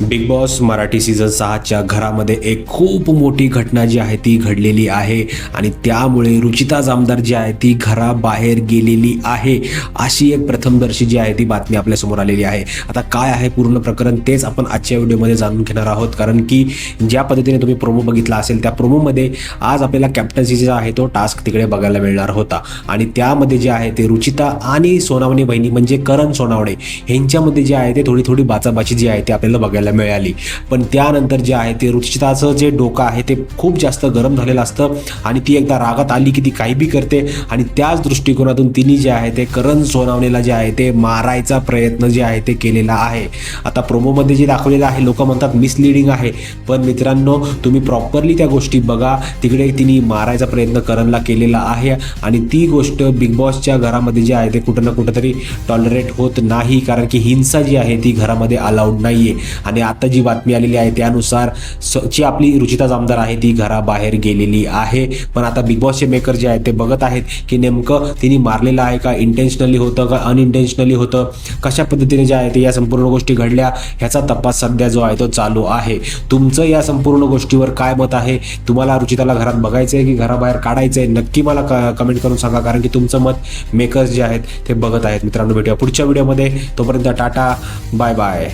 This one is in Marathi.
बिग बॉस मराठी सीझन 6च्या घरामध्ये एक खूप मोठी घटना जी आहे ती घडलेली आहे आणि त्यामुळे रुचिता जामदार जी आहे ती घराबाहेर गेलेली आहे अशी एक प्रथमदर्शी जी आहे ती बातमी आपल्यासमोर आलेली आहे. आता काय आहे पूर्ण प्रकरण तेच आपण आजच्या व्हिडिओमध्ये जाणून घेणार आहोत, कारण की ज्या पद्धतीने तुम्ही प्रोमो बघितला असेल त्या प्रोमोमध्ये आज आपल्याला कॅप्टन्सीचा जो आहे तो टास्क तिकडे बघायला मिळणार होता आणि त्यामध्ये जे आहे ते रुचिता आणि सोनावणे बहिणी म्हणजे करण सोनावणे यांच्यामध्ये जे आहे ते थोडी बाचाबाची जी आहे ते आपल्याला बघायला मिळाली. पण त्यानंतर जे आहे ते रुचिताचं जे डोकं आहे ते खूप जास्त गरम झालेलं असतं आणि ती एकदा रागात आली की ती काही बी करते आणि त्याच दृष्टिकोनातून तिने जे आहे ते करण सोनावणेला जे आहे ते मारायचा प्रयत्न जे आहे ते केलेला आहे. आता प्रोमोमध्ये जे दाखवलेलं आहे लोक म्हणतात मिसलिडिंग आहे, पण मित्रांनो तुम्ही प्रॉपरली त्या गोष्टी बघा. तिकडे तिने मारायचा प्रयत्न करणला केलेला आहे आणि ती गोष्ट बिग बॉसच्या घरामध्ये जे आहे ते कुठं ना कुठं तरी टॉलरेट होत नाही, कारण की हिंसा जी आहे ती घरामध्ये अलाउड नाही आहे. आणि आता जी बातमी आलेली आहे त्यानुसार जी आपली रुचिता जामदार आहे ती घराबाहेर गेलेली आहे. पण आता बिग बॉसचे मेकर जे आहेत ते बघत आहेत की नेमकं तिने मारलेलं आहे का, इंटेन्शनली होतं का अनइंटेन्शनली होतं, कशा पद्धतीने जे आहे ते या संपूर्ण गोष्टी घडल्या ह्याचा तपास सध्या जो आहे तो चालू आहे. तुमचं या संपूर्ण गोष्टीवर काय मत आहे? तुम्हाला रुचिताला घरात बघायचं आहे की घराबाहेर काढायचं आहे? नक्की मला कमेंट करून सांगा, कारण की तुमचं मत मेकर्स जे आहेत ते बघत आहेत. मित्रांनो भेटूया पुढच्या व्हिडिओमध्ये, तोपर्यंत टाटा बाय बाय.